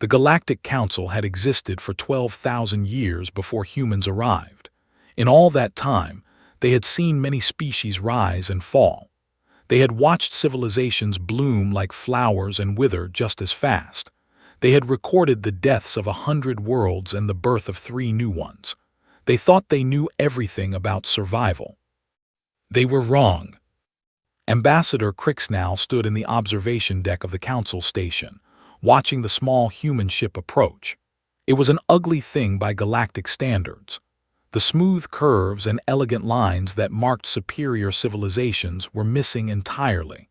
The Galactic Council had existed for 12,000 years before humans arrived. In all that time, they had seen many species rise and fall. They had watched civilizations bloom like flowers and wither just as fast. They had recorded the deaths of 100 worlds and the birth of 3 new ones. They thought they knew everything about survival. They were wrong. Ambassador Crixnal stood in the observation deck of the Council station, watching the small human ship approach. It was an ugly thing by galactic standards. The smooth curves and elegant lines that marked superior civilizations were missing entirely.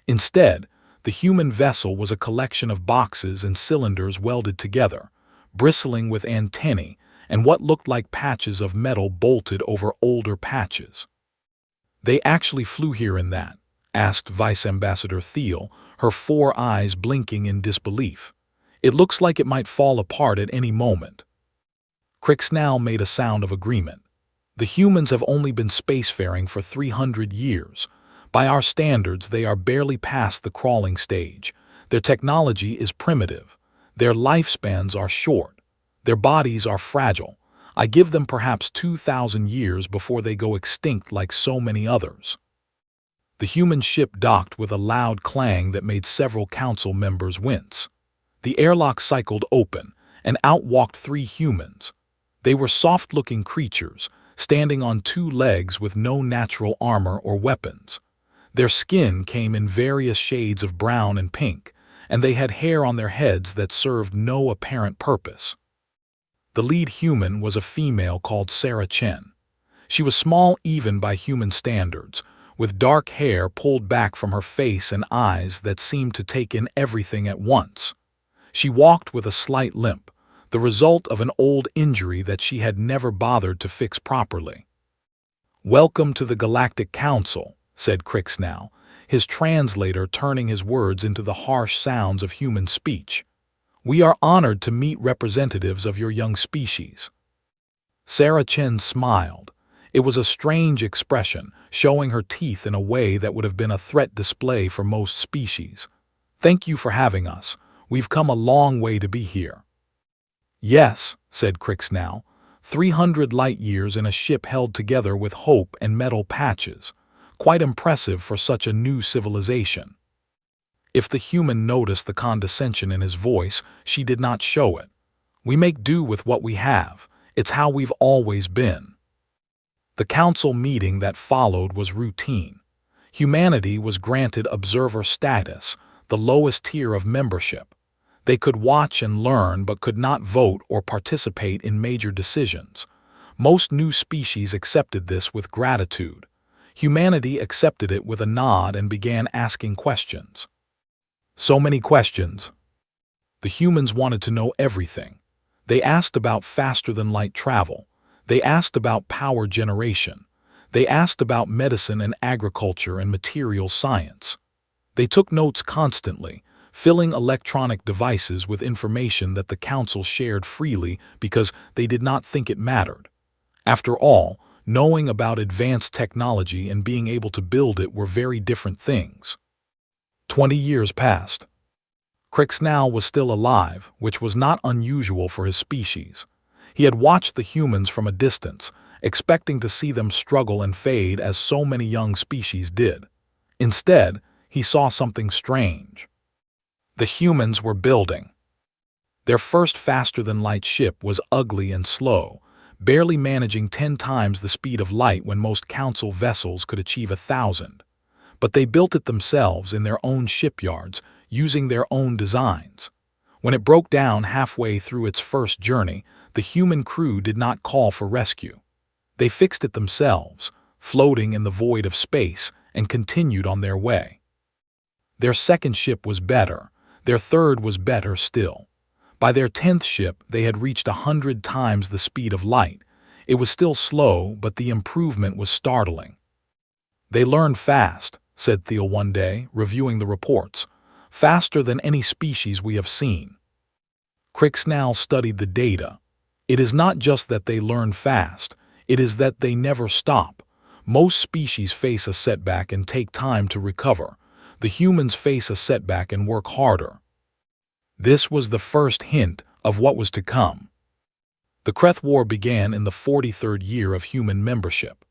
Instead, the human vessel was a collection of boxes and cylinders welded together, bristling with antennae and what looked like patches of metal bolted over older patches. "They actually flew here in that?" asked Vice Ambassador Thiel, her 4 eyes blinking in disbelief. "It looks like it might fall apart at any moment." Crixnal made a sound of agreement. "The humans have only been spacefaring for 300 years. By our standards, they are barely past the crawling stage. Their technology is primitive. Their lifespans are short. Their bodies are fragile. I give them perhaps 2,000 years before they go extinct like so many others." The human ship docked with a loud clang that made several council members wince. The airlock cycled open, and out walked 3 humans. They were soft-looking creatures, standing on 2 legs with no natural armor or weapons. Their skin came in various shades of brown and pink, and they had hair on their heads that served no apparent purpose. The lead human was a female called Sarah Chen. She was small even by human standards, with dark hair pulled back from her face and eyes that seemed to take in everything at once. She walked with a slight limp, the result of an old injury that she had never bothered to fix properly. "Welcome to the Galactic Council," said Crixnal, his translator turning his words into the harsh sounds of human speech. "We are honored to meet representatives of your young species." Sarah Chen smiled. It was a strange expression, showing her teeth in a way that would have been a threat display for most species. "Thank you for having us. We've come a long way to be here." "Yes," said Crixnal, 300 light-years in a ship held together with hope and metal patches. Quite impressive for such a new civilization. If the human noticed the condescension in his voice, she did not show it. "We make do with what we have. It's how we've always been." The council meeting that followed was routine. Humanity was granted observer status, the lowest tier of membership. They could watch and learn but could not vote or participate in major decisions. Most new species accepted this with gratitude. Humanity accepted it with a nod and began asking questions. So many questions. The humans wanted to know everything. They asked about faster-than-light travel. They asked about power generation. They asked about medicine and agriculture and material science. They took notes constantly, filling electronic devices with information that the council shared freely because they did not think it mattered. After all, knowing about advanced technology and being able to build it were very different things. 20 years passed. Crixnal was still alive, which was not unusual for his species. He had watched the humans from a distance, expecting to see them struggle and fade as so many young species did. Instead, he saw something strange. The humans were building. Their first faster-than-light ship was ugly and slow, barely managing 10 times the speed of light when most council vessels could achieve 1,000. But they built it themselves in their own shipyards, using their own designs. When it broke down halfway through its first journey, the human crew did not call for rescue. They fixed it themselves, floating in the void of space, and continued on their way. Their second ship was better. Their third was better still. By their 10th ship, they had reached 100 times the speed of light. It was still slow, but the improvement was startling. "They learned fast," said Thiel one day, reviewing the reports. "Faster than any species we have seen." Crixnal studied the data. "It is not just that they learn fast, it is that they never stop. Most species face a setback and take time to recover. The humans face a setback and work harder." This was the first hint of what was to come. The Kreth War began in the 43rd year of human membership.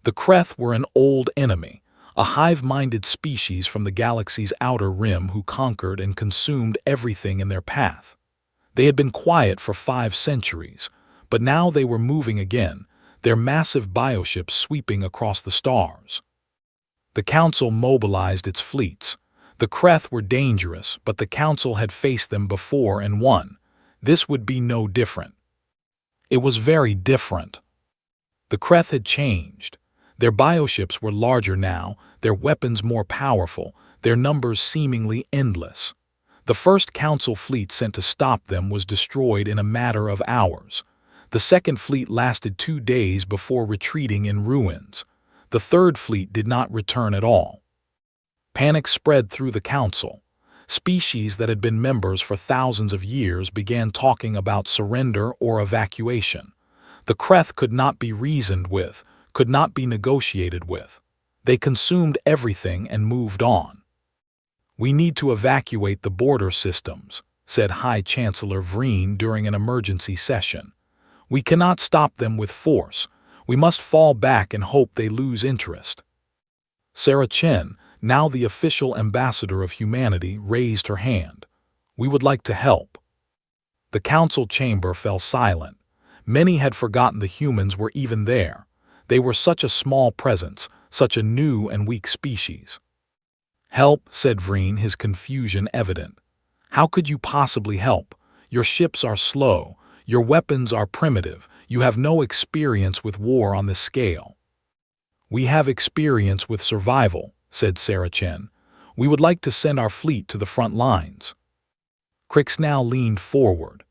The Kreth were an old enemy, a hive-minded species from the galaxy's outer rim who conquered and consumed everything in their path. They had been quiet for 5 centuries, but now they were moving again, their massive bioships sweeping across the stars. The Council mobilized its fleets. The Kreth were dangerous, but the Council had faced them before and won. This would be no different. It was very different. The Kreth had changed. Their bioships were larger now, their weapons more powerful, their numbers seemingly endless. The first Council fleet sent to stop them was destroyed in a matter of hours. The second fleet lasted 2 days before retreating in ruins. The third fleet did not return at all. Panic spread through the Council. Species that had been members for thousands of years began talking about surrender or evacuation. The Kreth could not be reasoned with, could not be negotiated with. They consumed everything and moved on. "We need to evacuate the border systems," said High Chancellor Vreen during an emergency session. "We cannot stop them with force. We must fall back and hope they lose interest." Sarah Chen, now the official ambassador of humanity, raised her hand. "We would like to help." The Council chamber fell silent. Many had forgotten the humans were even there. They were such a small presence, such a new and weak species. "Help," said Vreen, his confusion evident. "How could you possibly help? Your ships are slow. Your weapons are primitive. You have no experience with war on this scale." "We have experience with survival," said Sarah Chen. "We would like to send our fleet to the front lines." Crix now leaned forward.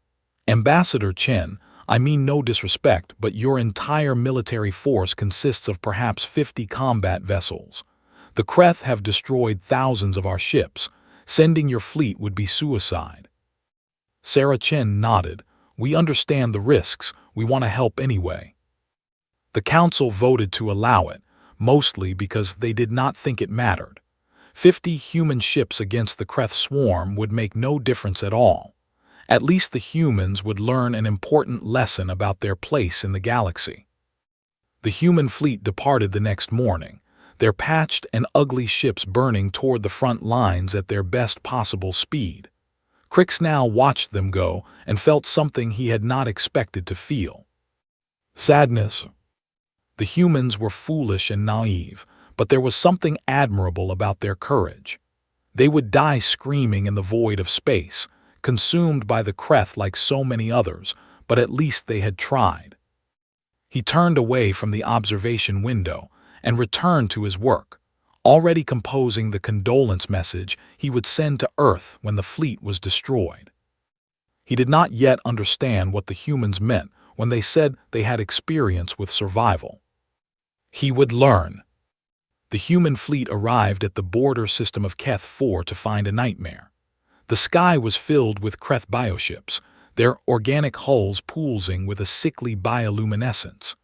"Ambassador Chen, I mean no disrespect, but your entire military force consists of perhaps 50 combat vessels. The Kreth have destroyed thousands of our ships. Sending your fleet would be suicide." Sarah Chen nodded. "We understand the risks. We want to help anyway." The Council voted to allow it, mostly because they did not think it mattered. 50 human ships against the Kreth swarm would make no difference at all. At least the humans would learn an important lesson about their place in the galaxy. The human fleet departed the next morning, their patched and ugly ships burning toward the front lines at their best possible speed. Crix now watched them go and felt something he had not expected to feel. Sadness. The humans were foolish and naive, but there was something admirable about their courage. They would die screaming in the void of space, consumed by the Kreth like so many others, but at least they had tried. He turned away from the observation window and returned to his work, already composing the condolence message he would send to Earth when the fleet was destroyed. He did not yet understand what the humans meant when they said they had experience with survival. He would learn. The human fleet arrived at the border system of Keth 4 to find a nightmare. The sky was filled with Kreth bioships, their organic hulls pulsing with a sickly bioluminescence.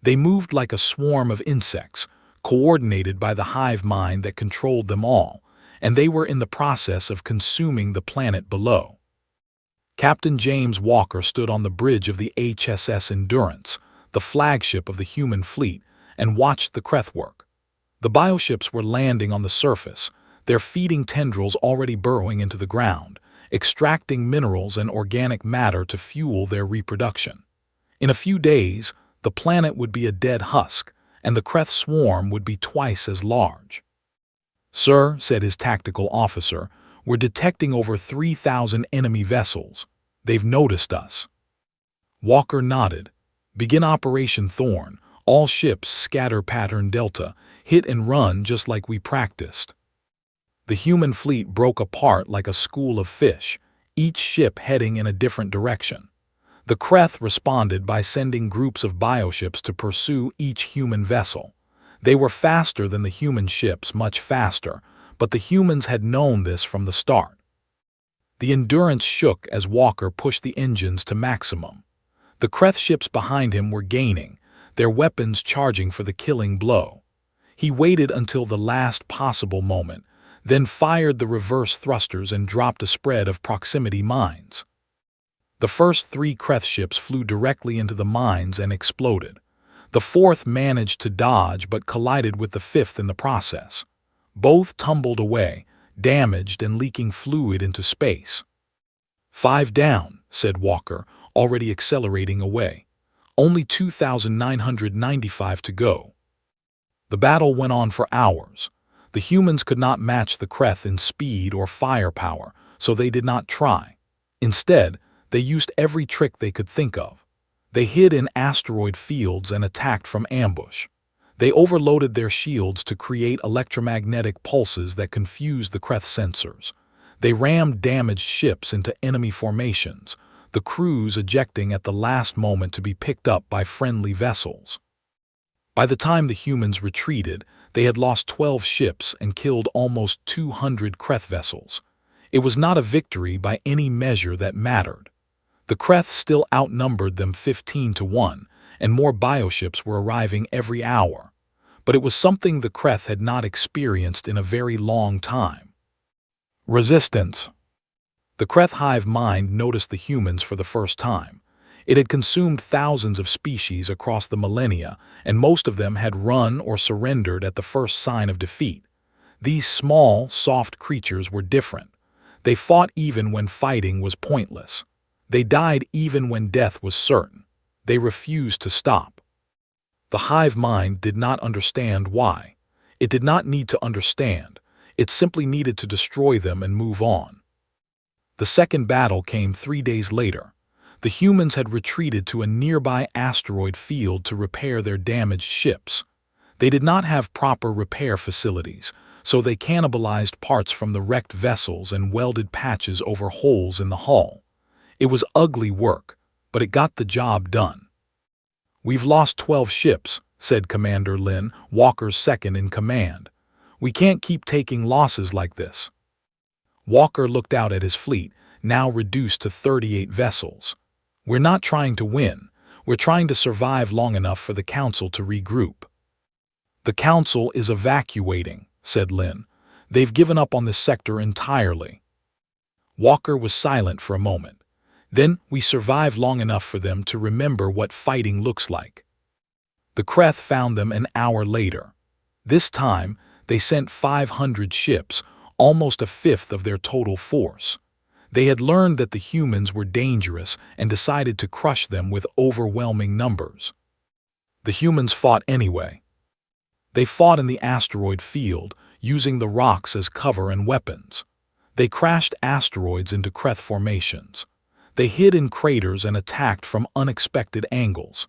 They moved like a swarm of insects, coordinated by the hive mind that controlled them all, and they were in the process of consuming the planet below. Captain James Walker stood on the bridge of the HSS Endurance, the flagship of the human fleet, and watched the Kreth work. The bioships were landing on the surface, their feeding tendrils already burrowing into the ground, extracting minerals and organic matter to fuel their reproduction. In a few days, the planet would be a dead husk, and the Kreth swarm would be twice as large. "Sir," said his tactical officer, "we're detecting over 3,000 enemy vessels. They've noticed us." Walker nodded. "Begin Operation Thorn. All ships scatter pattern Delta, hit and run just like we practiced." The human fleet broke apart like a school of fish, each ship heading in a different direction. The Kreth responded by sending groups of bioships to pursue each human vessel. They were faster than the human ships, much faster, but the humans had known this from the start. The Endurance shook as Walker pushed the engines to maximum. The Kreth ships behind him were gaining, their weapons charging for the killing blow. He waited until the last possible moment, then fired the reverse thrusters and dropped a spread of proximity mines. The first 3 Kreth ships flew directly into the mines and exploded. The 4th managed to dodge but collided with the 5th in the process. Both tumbled away, damaged and leaking fluid into space. 5 down, said Walker, already accelerating away. Only 2,995 to go. The battle went on for hours. The humans could not match the Kreth in speed or firepower, so they did not try. Instead, they used every trick they could think of. They hid in asteroid fields and attacked from ambush. They overloaded their shields to create electromagnetic pulses that confused the Kreth sensors. They rammed damaged ships into enemy formations, the crews ejecting at the last moment to be picked up by friendly vessels. By the time the humans retreated, they had lost 12 ships and killed almost 200 Kreth vessels. It was not a victory by any measure that mattered. The Kreth still outnumbered them 15-1, and more bioships were arriving every hour. But it was something the Kreth had not experienced in a very long time. Resistance. The Kreth hive mind noticed the humans for the first time. It had consumed thousands of species across the millennia, and most of them had run or surrendered at the first sign of defeat. These small, soft creatures were different. They fought even when fighting was pointless. They died even when death was certain. They refused to stop. The hive mind did not understand why. It did not need to understand. It simply needed to destroy them and move on. The second battle came 3 days later. The humans had retreated to a nearby asteroid field to repair their damaged ships. They did not have proper repair facilities, so they cannibalized parts from the wrecked vessels and welded patches over holes in the hull. It was ugly work, but it got the job done. "We've lost 12 ships," said Commander Lin, Walker's second in command. "We can't keep taking losses like this." Walker looked out at his fleet, now reduced to 38 vessels. "We're not trying to win. We're trying to survive long enough for the Council to regroup." "The Council is evacuating," said Lin. "They've given up on this sector entirely." Walker was silent for a moment. "Then we survive long enough for them to remember what fighting looks like." The Kreth found them an hour later. This time, they sent 500 ships, almost a fifth of their total force. They had learned that the humans were dangerous and decided to crush them with overwhelming numbers. The humans fought anyway. They fought in the asteroid field, using the rocks as cover and weapons. They crashed asteroids into Kreth formations. They hid in craters and attacked from unexpected angles.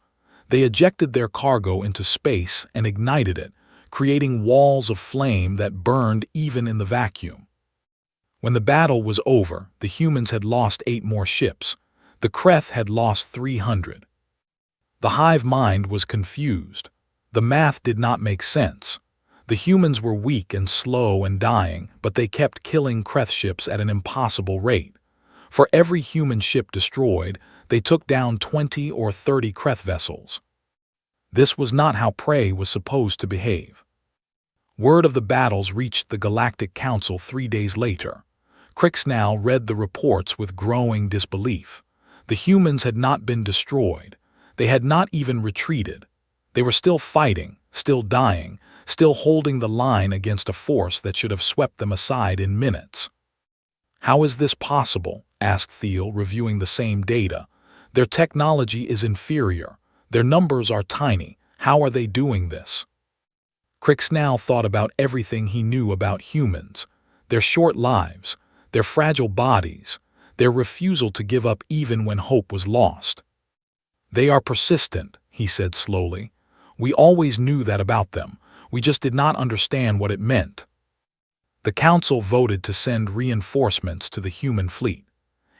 They ejected their cargo into space and ignited it, creating walls of flame that burned even in the vacuum. When the battle was over, the humans had lost 8 more ships. The Kreth had lost 300. The hive mind was confused. The math did not make sense. The humans were weak and slow and dying, but they kept killing Kreth ships at an impossible rate. For every human ship destroyed, they took down 20 or 30 Kreth vessels. This was not how prey was supposed to behave. Word of the battles reached the Galactic Council 3 days later. Crixnow read the reports with growing disbelief. The humans had not been destroyed. They had not even retreated. They were still fighting, still dying, still holding the line against a force that should have swept them aside in minutes. "How is this possible?" asked Thiel, reviewing the same data. "Their technology is inferior. Their numbers are tiny. How are they doing this?" Crixnow thought about everything he knew about humans: their short lives, their fragile bodies, their refusal to give up even when hope was lost. "They are persistent," he said slowly. "We always knew that about them. We just did not understand what it meant." The Council voted to send reinforcements to the human fleet.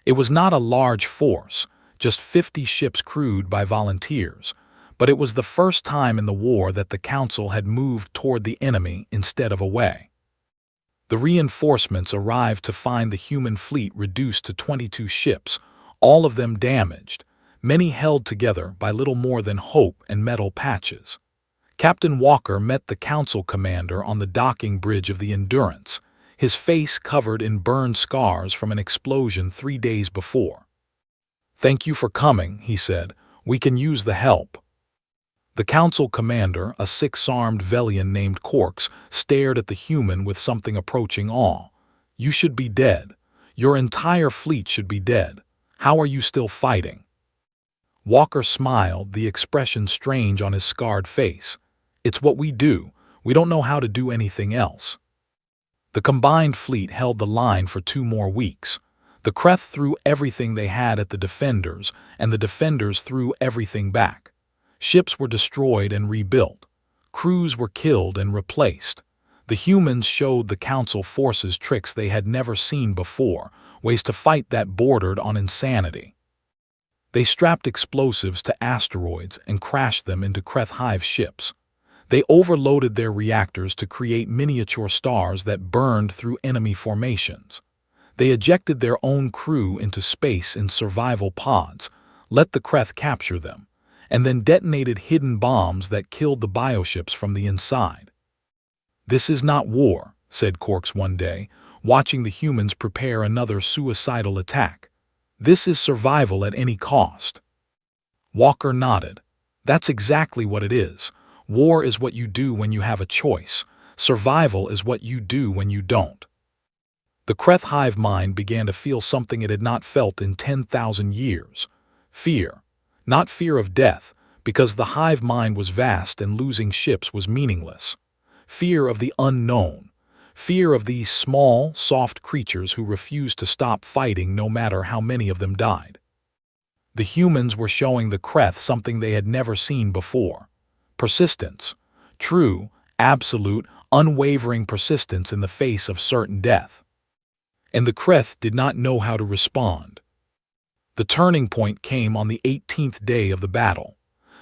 It was not a large force, just 50 ships crewed by volunteers, but it was the first time in the war that the Council had moved toward the enemy instead of away. The reinforcements arrived to find the human fleet reduced to 22 ships, all of them damaged, many held together by little more than hope and metal patches. Captain Walker met the Council commander on the docking bridge of the Endurance. his face covered in burned scars from an explosion 3 days before. "Thank you for coming," he said. "We can use the help." The council commander, a six-armed Velian named Quarks, stared at the human with something approaching awe. "You should be dead. Your entire fleet should be dead. How are you still fighting?" Walker smiled, the expression strange on his scarred face. "It's what we do. We don't know how to do anything else." The combined fleet held the line for 2 more weeks. The Kreth threw everything they had at the defenders, and the defenders threw everything back. Ships were destroyed and rebuilt. Crews were killed and replaced. The humans showed the Council forces tricks they had never seen before, ways to fight that bordered on insanity. They strapped explosives to asteroids and crashed them into Kreth Hive ships. They overloaded their reactors to create miniature stars that burned through enemy formations. They ejected their own crew into space in survival pods, let the Kreth capture them, and then detonated hidden bombs that killed the bioships from the inside. "This is not war," said Quarks one day, watching the humans prepare another suicidal attack. "This is survival at any cost." Walker nodded. "That's exactly what it is. War is what you do when you have a choice. Survival is what you do when you don't." The Kreth hive mind began to feel something it had not felt in 10,000 years. Fear. Not fear of death, because the hive mind was vast and losing ships was meaningless. Fear of the unknown. Fear of these small, soft creatures who refused to stop fighting no matter how many of them died. The humans were showing the Kreth something they had never seen before. Persistence. True, absolute, unwavering persistence in the face of certain death. And the Kreth did not know how to respond. The turning point came on the 18th day of the battle.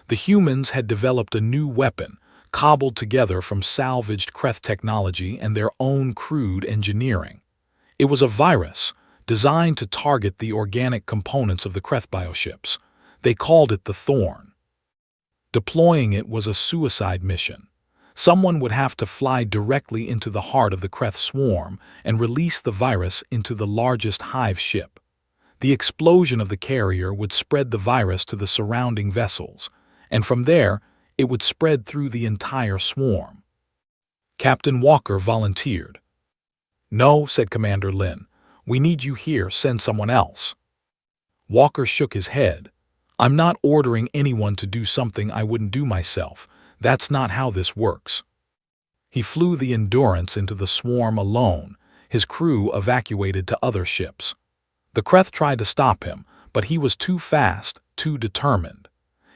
The humans had developed a new weapon, cobbled together from salvaged Kreth technology and their own crude engineering. It was a virus, designed to target the organic components of the Kreth bioships. They called it the Thorn. Deploying it was a suicide mission. Someone would have to fly directly into the heart of the Kreth swarm and release the virus into the largest hive ship. The explosion of the carrier would spread the virus to the surrounding vessels, and from there, it would spread through the entire swarm. Captain Walker volunteered. "No," said Commander Lin. "We need you here, send someone else." Walker shook his head. "I'm not ordering anyone to do something I wouldn't do myself. That's not how this works." He flew the Endurance into the swarm alone, his crew evacuated to other ships. The Kreth tried to stop him, but he was too fast, too determined.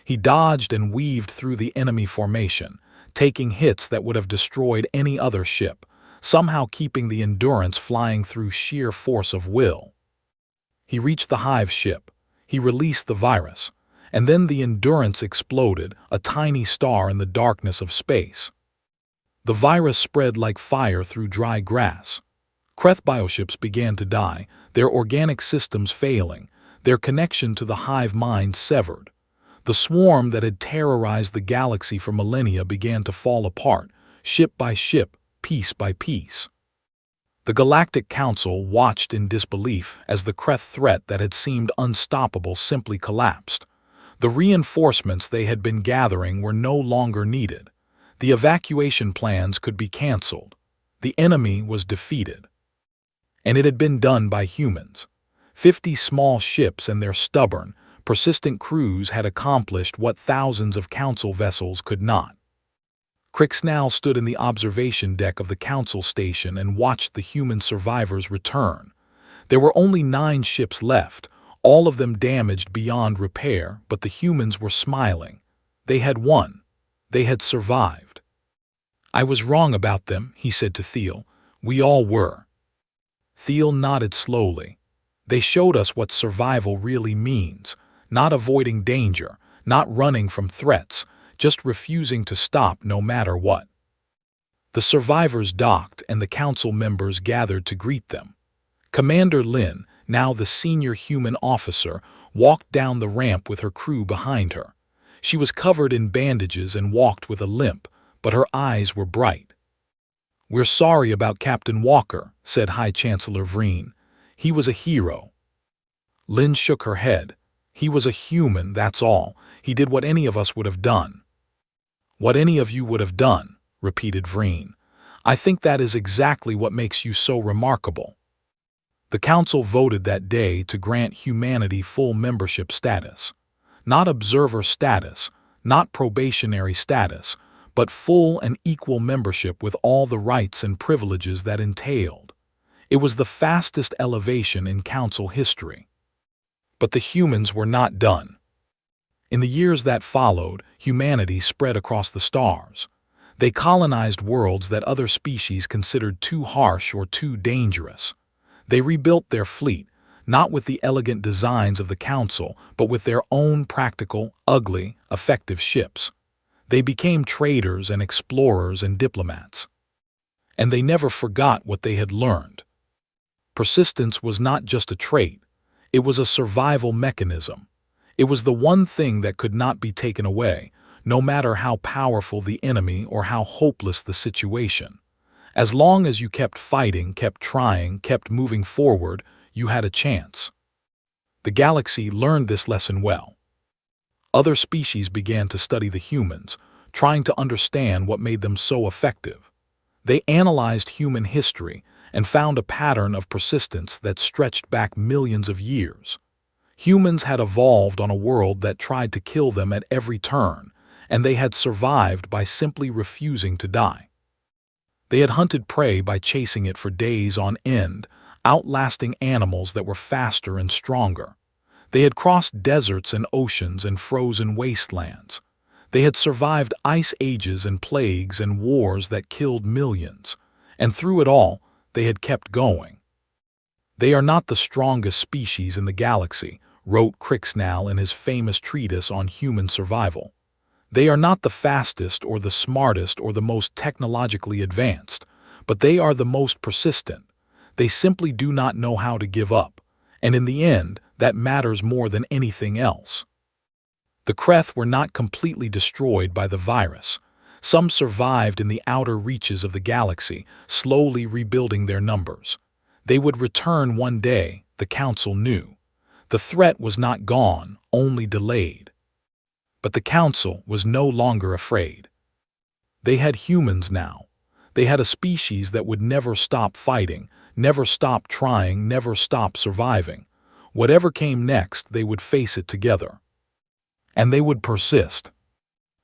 He dodged and weaved through the enemy formation, taking hits that would have destroyed any other ship, somehow keeping the Endurance flying through sheer force of will. He reached the hive ship. He released the virus, and then the Endurance exploded, a tiny star in the darkness of space. The virus spread like fire through dry grass. Kreth bioships began to die, their organic systems failing, their connection to the hive mind severed. The swarm that had terrorized the galaxy for millennia began to fall apart, ship by ship, piece by piece. The Galactic Council watched in disbelief as the Kreth threat that had seemed unstoppable simply collapsed. The reinforcements they had been gathering were no longer needed. The evacuation plans could be cancelled. The enemy was defeated. And it had been done by humans. 50 small ships and their stubborn, persistent crews had accomplished what thousands of Council vessels could not. Crixnal stood in the observation deck of the Council station and watched the human survivors return. There were only 9 ships left, all of them damaged beyond repair, but the humans were smiling. They had won. They had survived. "I was wrong about them," he said to Thiel. "We all were." Thiel nodded slowly. "They showed us what survival really means, not avoiding danger, not running from threats, just refusing to stop no matter what." The survivors docked and the Council members gathered to greet them. Commander Lin, now the senior human officer, walked down the ramp with her crew behind her. She was covered in bandages and walked with a limp, but her eyes were bright. "We're sorry about Captain Walker," said High Chancellor Vreen. "He was a hero." Lynn shook her head. "He was a human, that's all. He did what any of us would have done." "What any of you would have done," repeated Vreen. "I think that is exactly what makes you so remarkable." The council voted that day to grant humanity full membership status. Not observer status, not probationary status, but full and equal membership with all the rights and privileges that entailed. It was the fastest elevation in council history. But the humans were not done. In the years that followed, humanity spread across the stars. They colonized worlds that other species considered too harsh or too dangerous. They rebuilt their fleet, not with the elegant designs of the council, but with their own practical, ugly, effective ships. They became traders and explorers and diplomats. And they never forgot what they had learned. Persistence was not just a trait, it was a survival mechanism. It was the one thing that could not be taken away, no matter how powerful the enemy or how hopeless the situation. As long as you kept fighting, kept trying, kept moving forward, you had a chance. The galaxy learned this lesson well. Other species began to study the humans, trying to understand what made them so effective. They analyzed human history and found a pattern of persistence that stretched back millions of years. Humans had evolved on a world that tried to kill them at every turn, and they had survived by simply refusing to die. They had hunted prey by chasing it for days on end, outlasting animals that were faster and stronger. They had crossed deserts and oceans and frozen wastelands. They had survived ice ages and plagues and wars that killed millions. And through it all, they had kept going. "They are not the strongest species in the galaxy," wrote Crixnall in his famous treatise on human survival. "They are not the fastest or the smartest or the most technologically advanced, but they are the most persistent. They simply do not know how to give up, and in the end, that matters more than anything else." The Kreth were not completely destroyed by the virus. Some survived in the outer reaches of the galaxy, slowly rebuilding their numbers. They would return one day, the Council knew. The threat was not gone, only delayed. But the Council was no longer afraid. They had humans now. They had a species that would never stop fighting, never stop trying, never stop surviving. Whatever came next, they would face it together. And they would persist.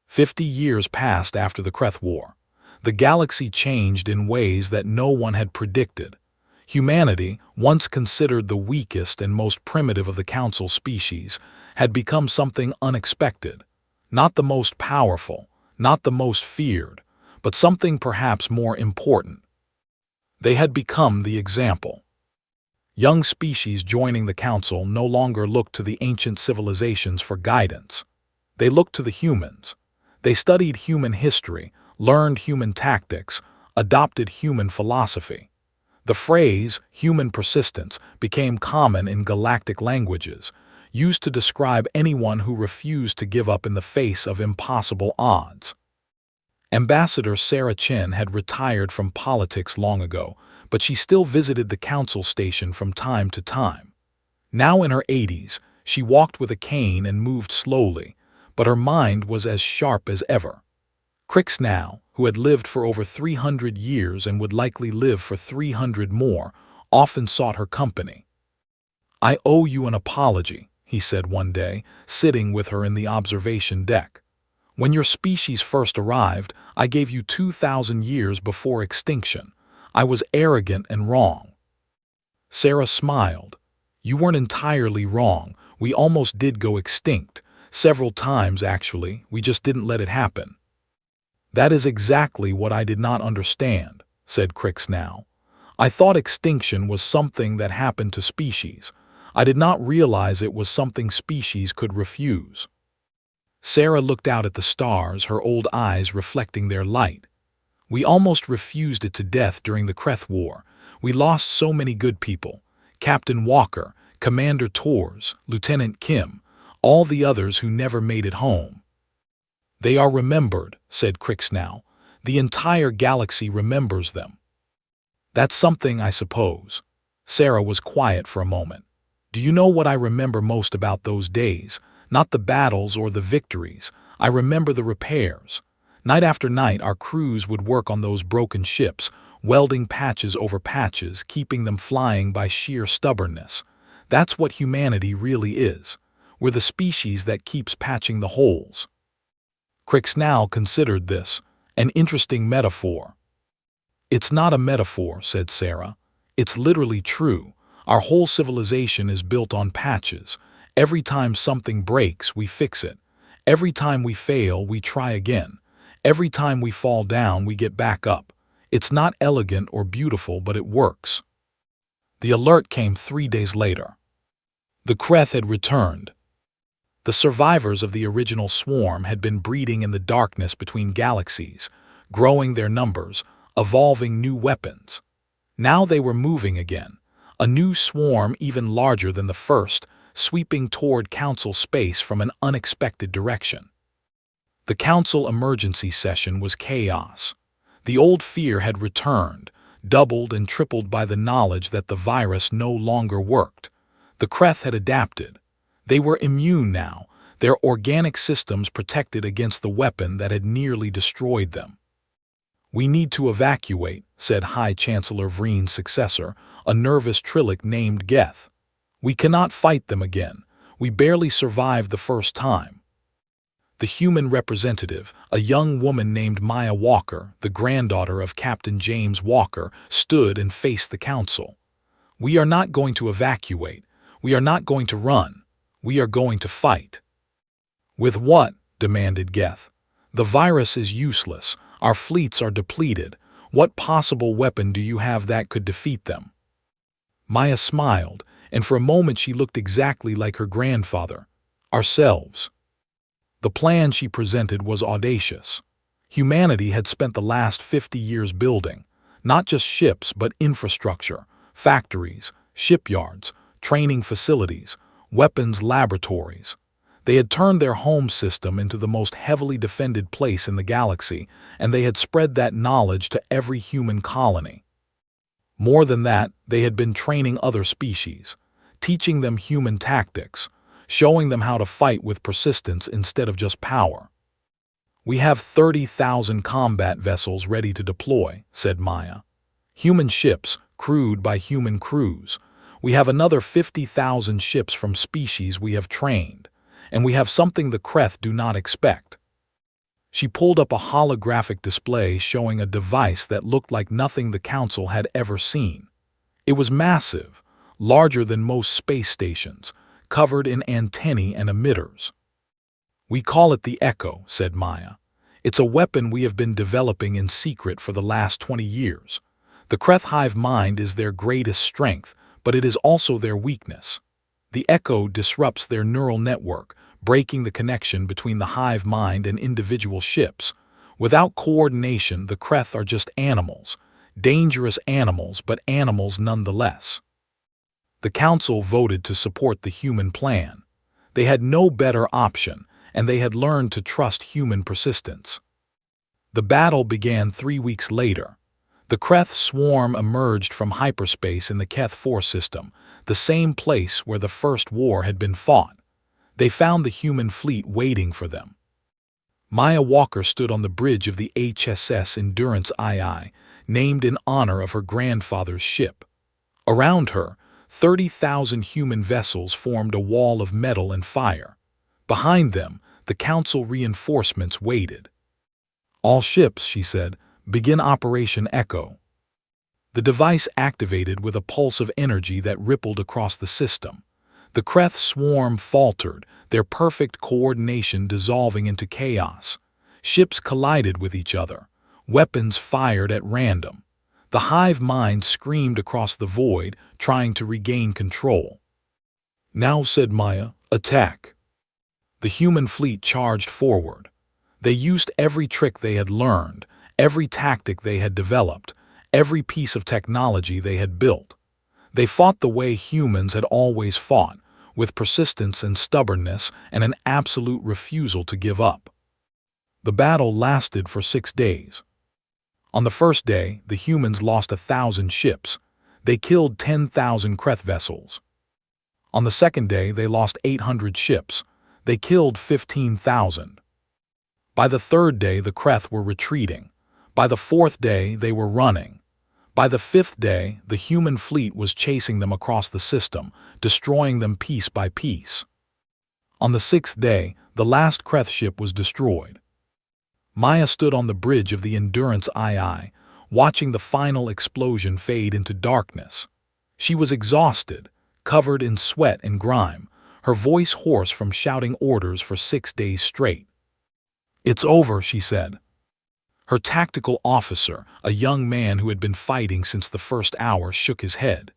50 years passed after the Kreth War. The galaxy changed in ways that no one had predicted. Humanity, once considered the weakest and most primitive of the Council species, had become something unexpected. Not the most powerful, not the most feared, but something perhaps more important. They had become the example. Young species joining the Council no longer looked to the ancient civilizations for guidance. They looked to the humans. They studied human history, learned human tactics, adopted human philosophy. The phrase, human persistence, became common in galactic languages, used to describe anyone who refused to give up in the face of impossible odds. Ambassador Sarah Chen had retired from politics long ago, but she still visited the Council station from time to time. Now in her 80s, she walked with a cane and moved slowly, but her mind was as sharp as ever. Crixnall, who had lived for over 300 years and would likely live for 300 more, often sought her company. "I owe you an apology," he said one day, sitting with her in the observation deck. "When your species first arrived, I gave you 2,000 years before extinction. I was arrogant and wrong." Sarah smiled. "You weren't entirely wrong. We almost did go extinct. Several times, actually. We just didn't let it happen." "That is exactly what I did not understand," said Crixnall. "I thought extinction was something that happened to species. I did not realize it was something species could refuse." Sarah looked out at the stars, her old eyes reflecting their light. "We almost refused it to death during the Kreth War. We lost so many good people. Captain Walker, Commander Tors, Lieutenant Kim, all the others who never made it home." "They are remembered," said Crixnall. The entire galaxy remembers them. That's something, I suppose. Sarah was quiet for a moment. Do you know what I remember most about those days? Not the battles or the victories. I remember the repairs. Night after night, our crews would work on those broken ships, welding patches over patches, keeping them flying by sheer stubbornness. That's what humanity really is. We're the species that keeps patching the holes. Crixnal considered this an interesting metaphor. It's not a metaphor, said Sarah. It's literally true. Our whole civilization is built on patches. Every time something breaks, we fix it. Every time we fail, we try again. Every time we fall down, we get back up. It's not elegant or beautiful, but it works. The alert came 3 days later. The Kreth had returned. The survivors of the original swarm had been breeding in the darkness between galaxies, growing their numbers, evolving new weapons. Now they were moving again, a new swarm even larger than the first, sweeping toward Council space from an unexpected direction. The Council emergency session was chaos. The old fear had returned, doubled and tripled by the knowledge that the virus no longer worked. The Kreth had adapted. They were immune now, their organic systems protected against the weapon that had nearly destroyed them. We need to evacuate, said High Chancellor Vreen's successor, a nervous Trillic named Geth. We cannot fight them again. We barely survived the first time. The human representative, a young woman named Maya Walker, the granddaughter of Captain James Walker, stood and faced the council. We are not going to evacuate. We are not going to run. We are going to fight. With what? Demanded Geth. The virus is useless. Our fleets are depleted. What possible weapon do you have that could defeat them? Maya smiled, and for a moment she looked exactly like her grandfather. Ourselves. The plan she presented was audacious. Humanity had spent the last 50 years building, not just ships but infrastructure, factories, shipyards, training facilities, weapons laboratories. They had turned their home system into the most heavily defended place in the galaxy, and they had spread that knowledge to every human colony. More than that, they had been training other species, teaching them human tactics, showing them how to fight with persistence instead of just power. We have 30,000 combat vessels ready to deploy, said Maya. Human ships, crewed by human crews. We have another 50,000 ships from species we have trained. And we have something the Kreth do not expect. She pulled up a holographic display showing a device that looked like nothing the Council had ever seen. It was massive, larger than most space stations, covered in antennae and emitters. We call it the Echo, said Maya. It's a weapon we have been developing in secret for the last 20 years. The Kreth hive mind is their greatest strength, but it is also their weakness. The Echo disrupts their neural network, breaking the connection between the hive mind and individual ships. Without coordination, the Kreth are just animals. Dangerous animals, but animals nonetheless. The Council voted to support the human plan. They had no better option, and they had learned to trust human persistence. The battle began 3 weeks later. The Kreth swarm emerged from hyperspace in the Keth 4 system, the same place where the first war had been fought. They found the human fleet waiting for them. Maya Walker stood on the bridge of the HSS Endurance II, named in honor of her grandfather's ship. Around her, 30,000 human vessels formed a wall of metal and fire. Behind them, the Council reinforcements waited. All ships, she said, begin Operation Echo. The device activated with a pulse of energy that rippled across the system. The Kreth swarm faltered, their perfect coordination dissolving into chaos. Ships collided with each other, weapons fired at random. The hive mind screamed across the void, trying to regain control. Now, said Maya, attack. The human fleet charged forward. They used every trick they had learned, every tactic they had developed, every piece of technology they had built. They fought the way humans had always fought, with persistence and stubbornness and an absolute refusal to give up. The battle lasted for 6 days. On the first day, the humans lost 1,000 ships. They killed 10,000 Kreth vessels. On the second day, they lost 800 ships. They killed 15,000. By the third day, the Kreth were retreating. By the fourth day, they were running. By the fifth day, the human fleet was chasing them across the system, destroying them piece by piece. On the sixth day, the last Kreth ship was destroyed. Maya stood on the bridge of the Endurance II, watching the final explosion fade into darkness. She was exhausted, covered in sweat and grime, her voice hoarse from shouting orders for 6 days straight. "It's over," she said. Her tactical officer, a young man who had been fighting since the first hour, shook his head.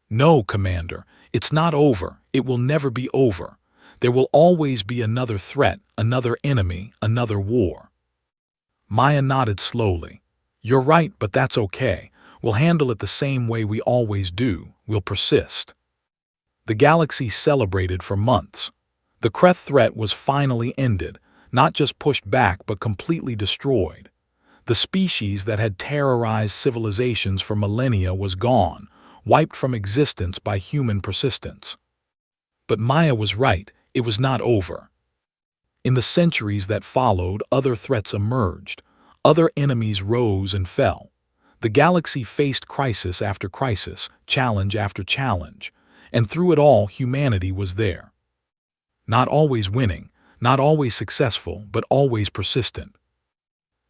"No, Commander, it's not over. It will never be over. There will always be another threat, another enemy, another war." Maya nodded slowly. "You're right, but that's okay. We'll handle it the same way we always do. We'll persist." The galaxy celebrated for months. The Kreth threat was finally ended, not just pushed back but completely destroyed. The species that had terrorized civilizations for millennia was gone, wiped from existence by human persistence. But Maya was right, it was not over. In the centuries that followed, other threats emerged. Other enemies rose and fell. The galaxy faced crisis after crisis, challenge after challenge, and through it all humanity was there. Not always winning, not always successful, but always persistent.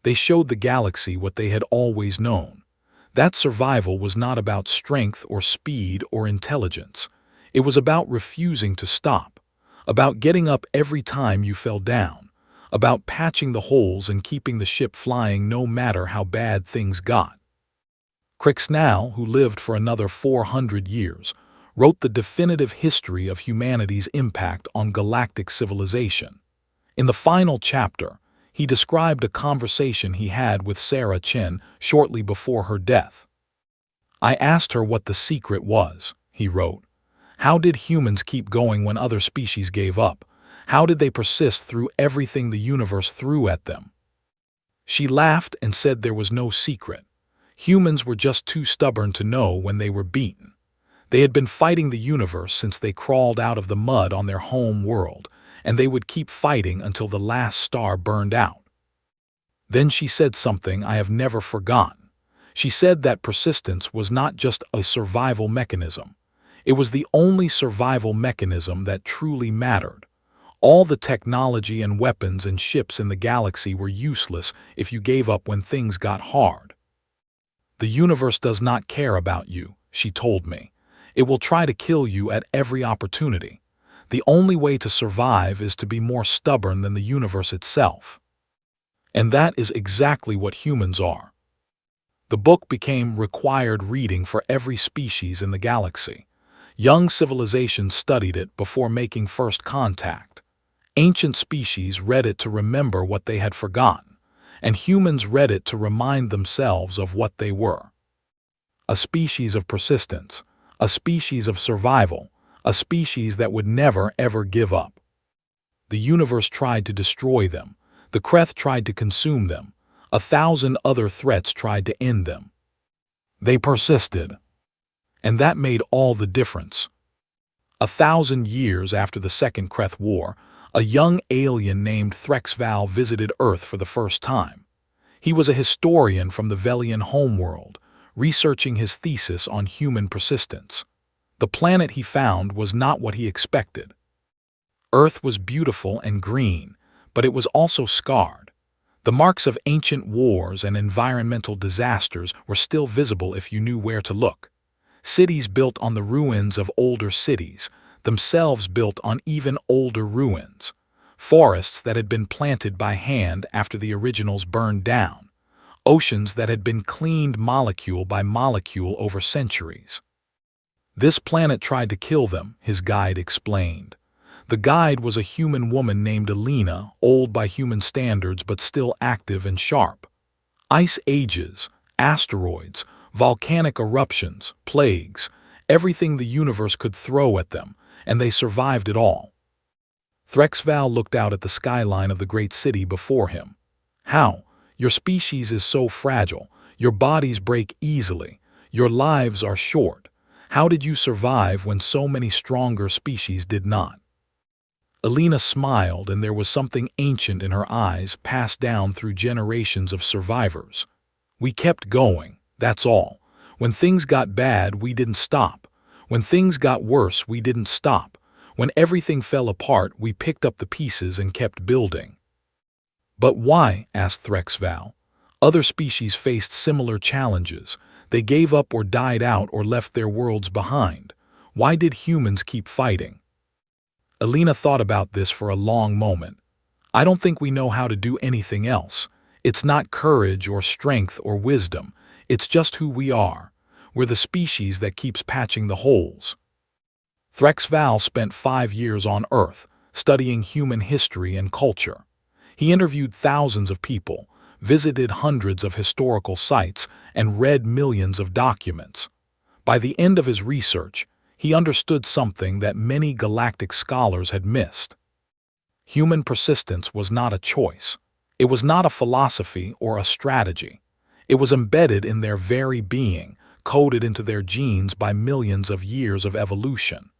They showed the galaxy what they had always known. That survival was not about strength or speed or intelligence. It was about refusing to stop, about getting up every time you fell down, about patching the holes and keeping the ship flying no matter how bad things got. Krixnal, who lived for another 400 years, wrote the definitive history of humanity's impact on galactic civilization. In the final chapter, he described a conversation he had with Sarah Chen shortly before her death. "I asked her what the secret was," he wrote. "How did humans keep going when other species gave up? How did they persist through everything the universe threw at them?" She laughed and said there was no secret. Humans were just too stubborn to know when they were beaten. They had been fighting the universe since they crawled out of the mud on their home world, and they would keep fighting until the last star burned out. Then she said something I have never forgotten. She said that persistence was not just a survival mechanism. It was the only survival mechanism that truly mattered. All the technology and weapons and ships in the galaxy were useless if you gave up when things got hard. "The universe does not care about you," she told me. "It will try to kill you at every opportunity. The only way to survive is to be more stubborn than the universe itself." And that is exactly what humans are. The book became required reading for every species in the galaxy. Young civilizations studied it before making first contact. Ancient species read it to remember what they had forgotten, and humans read it to remind themselves of what they were. A species of persistence, a species of survival, a species that would never ever give up. The universe tried to destroy them. The Kreth tried to consume them. 1,000 other threats tried to end them. They persisted. And that made all the difference. 1,000 years after the Second Kreth War, a young alien named Threxval visited Earth for the first time. He was a historian from the Velian homeworld, researching his thesis on human persistence. The planet he found was not what he expected. Earth was beautiful and green, but it was also scarred. The marks of ancient wars and environmental disasters were still visible if you knew where to look. Cities built on the ruins of older cities, themselves built on even older ruins. Forests that had been planted by hand after the originals burned down. Oceans that had been cleaned molecule by molecule over centuries. "This planet tried to kill them," his guide explained. The guide was a human woman named Alina, old by human standards but still active and sharp. Ice ages, asteroids, volcanic eruptions, plagues, everything the universe could throw at them, and they survived it all. Threxval looked out at the skyline of the great city before him. "How? Your species is so fragile. Your bodies break easily. Your lives are short. How did you survive when so many stronger species did not?" Alina smiled, and there was something ancient in her eyes, passed down through generations of survivors. "We kept going, that's all. When things got bad, we didn't stop. When things got worse, we didn't stop. When everything fell apart, we picked up the pieces and kept building." "But why?" asked Threxval. "Other species faced similar challenges. They gave up or died out or left their worlds behind. Why did humans keep fighting?" Alina thought about this for a long moment. "I don't think we know how to do anything else. It's not courage or strength or wisdom. It's just who we are. We're the species that keeps patching the holes." Threxval spent 5 years on Earth, studying human history and culture. He interviewed thousands of people, visited hundreds of historical sites, and read millions of documents. By the end of his research, he understood something that many galactic scholars had missed. Human persistence was not a choice. It was not a philosophy or a strategy. It was embedded in their very being, coded into their genes by millions of years of evolution.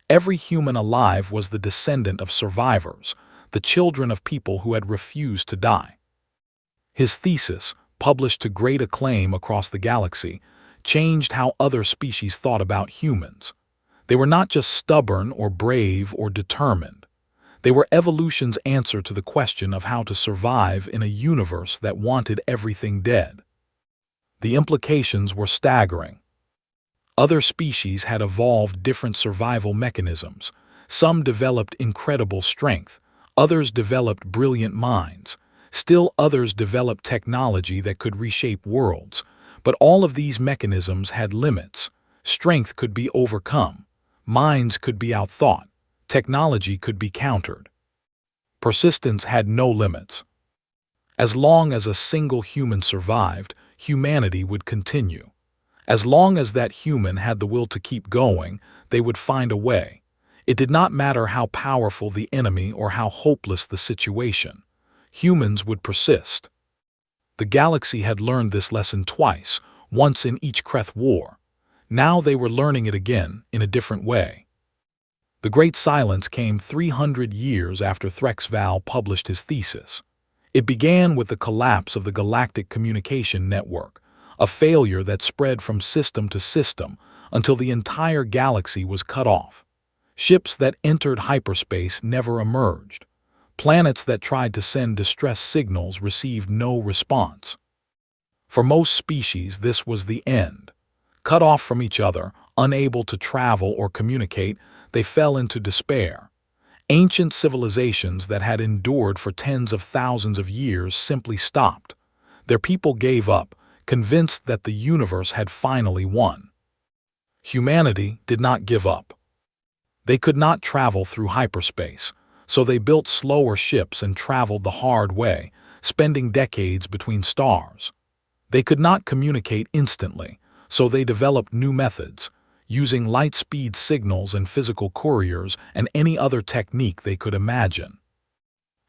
Every human alive was the descendant of survivors, the children of people who had refused to die. His thesis, published to great acclaim across the galaxy, changed how other species thought about humans. They were not just stubborn or brave or determined. They were evolution's answer to the question of how to survive in a universe that wanted everything dead. The implications were staggering. Other species had evolved different survival mechanisms. Some developed incredible strength, others developed brilliant minds. Still others developed technology that could reshape worlds. But all of these mechanisms had limits. Strength could be overcome. Minds could be outthought. Technology could be countered. Persistence had no limits. As long as a single human survived, humanity would continue. As long as that human had the will to keep going, they would find a way. It did not matter how powerful the enemy or how hopeless the situation. Humans would persist. The galaxy had learned this lesson twice, once in each HFY War. Now they were learning it again, in a different way. The Great Silence came 300 years after Threxval published his thesis. It began with the collapse of the Galactic Communication Network, a failure that spread from system to system until the entire galaxy was cut off. Ships that entered hyperspace never emerged. Planets that tried to send distress signals received no response. For most species, this was the end. Cut off from each other, unable to travel or communicate, they fell into despair. Ancient civilizations that had endured for tens of thousands of years simply stopped. Their people gave up, convinced that the universe had finally won. Humanity did not give up. They could not travel through hyperspace, so they built slower ships and traveled the hard way, spending decades between stars. They could not communicate instantly, so they developed new methods, using light-speed signals and physical couriers and any other technique they could imagine.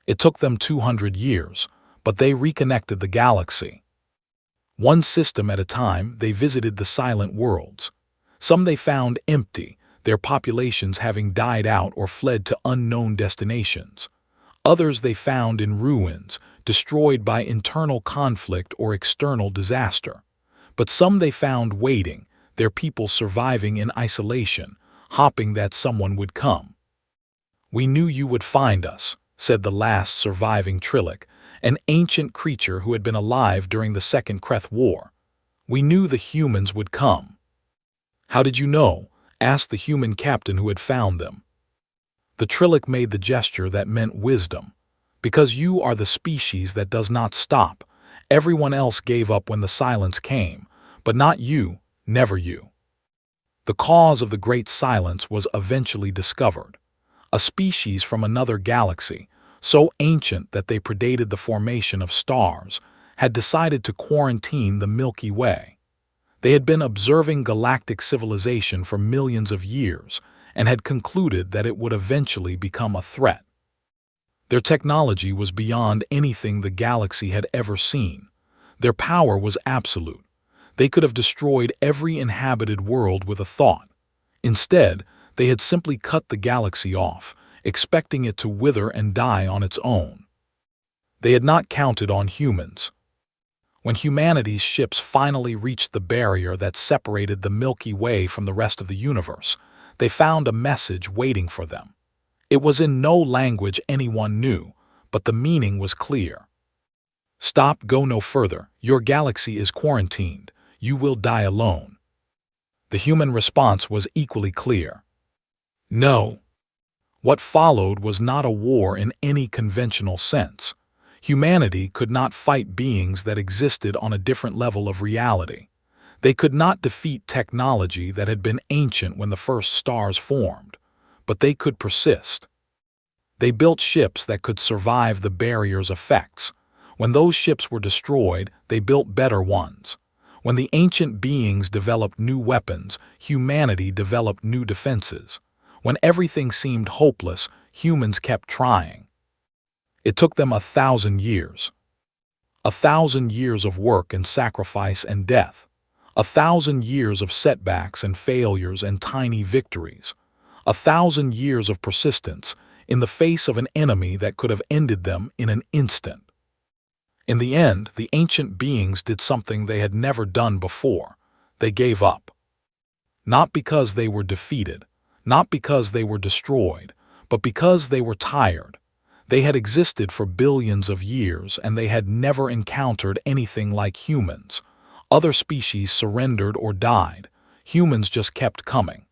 It took them 200 years, but they reconnected the galaxy. One system at a time, they visited the silent worlds. Some they found empty, their populations having died out or fled to unknown destinations. Others they found in ruins, destroyed by internal conflict or external disaster. But some they found waiting, their people surviving in isolation, hoping that someone would come. "We knew you would find us," said the last surviving Trillic, an ancient creature who had been alive during the Second HFY War. "We knew the humans would come." "How did you know?" asked the human captain who had found them. The Trillic made the gesture that meant wisdom. "Because you are the species that does not stop. Everyone else gave up when the silence came, but not you, never you." The cause of the Great Silence was eventually discovered. A species from another galaxy, so ancient that they predated the formation of stars, had decided to quarantine the Milky Way. They had been observing galactic civilization for millions of years and had concluded that it would eventually become a threat. Their technology was beyond anything the galaxy had ever seen. Their power was absolute. They could have destroyed every inhabited world with a thought. Instead, they had simply cut the galaxy off, expecting it to wither and die on its own. They had not counted on humans. When humanity's ships finally reached the barrier that separated the Milky Way from the rest of the universe, they found a message waiting for them. It was in no language anyone knew, but the meaning was clear. Stop, go no further. Your galaxy is quarantined. You will die alone. The human response was equally clear. No. What followed was not a war in any conventional sense. Humanity could not fight beings that existed on a different level of reality. They could not defeat technology that had been ancient when the first stars formed, but they could persist. They built ships that could survive the barrier's effects. When those ships were destroyed, they built better ones. When the ancient beings developed new weapons, humanity developed new defenses. When everything seemed hopeless, humans kept trying. It took them 1,000 years. 1,000 years of work and sacrifice and death. 1,000 years of setbacks and failures and tiny victories. 1,000 years of persistence in the face of an enemy that could have ended them in an instant. In the end, the ancient beings did something they had never done before. They gave up. Not because they were defeated, not because they were destroyed, but because they were tired. They had existed for billions of years and they had never encountered anything like humans. Other species surrendered or died. Humans just kept coming.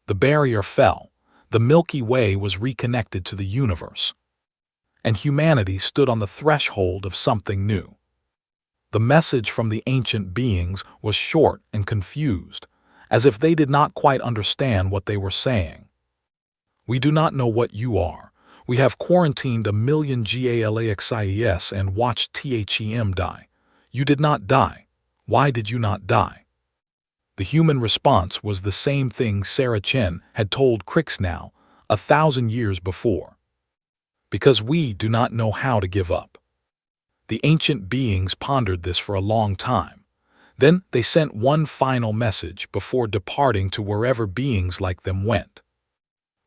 The barrier fell. The Milky Way was reconnected to the universe. And humanity stood on the threshold of something new. The message from the ancient beings was short and confused, as if they did not quite understand what they were saying. We do not know what you are. We have quarantined 1,000,000 Galaxies and watched them die. You did not die. Why did you not die? The human response was the same thing Sarah Chen had told Crixnow 1,000 years before. Because we do not know how to give up. The ancient beings pondered this for a long time. Then they sent one final message before departing to wherever beings like them went.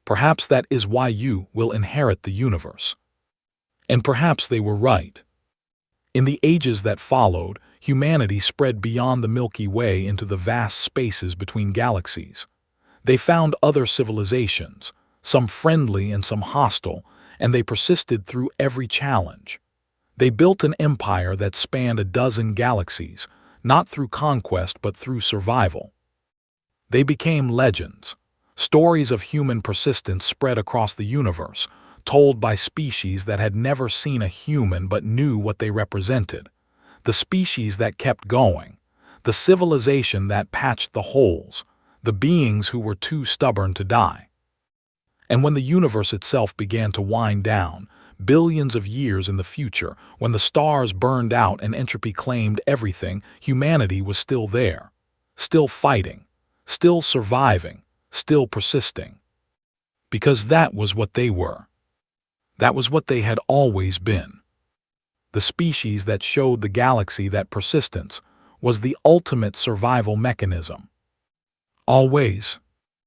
Perhaps that is why you will inherit the universe. And perhaps they were right. In the ages that followed, humanity spread beyond the Milky Way into the vast spaces between galaxies. They found other civilizations, some friendly and some hostile, and they persisted through every challenge. They built an empire that spanned a dozen galaxies, not through conquest but through survival. They became legends. Stories of human persistence spread across the universe, told by species that had never seen a human but knew what they represented. The species that kept going. The civilization that patched the holes. The beings who were too stubborn to die. And when the universe itself began to wind down, billions of years in the future, when the stars burned out and entropy claimed everything, humanity was still there. Still fighting. Still surviving. Still persisting. Because that was what they were. That was what they had always been. The species that showed the galaxy that persistence was the ultimate survival mechanism. Always.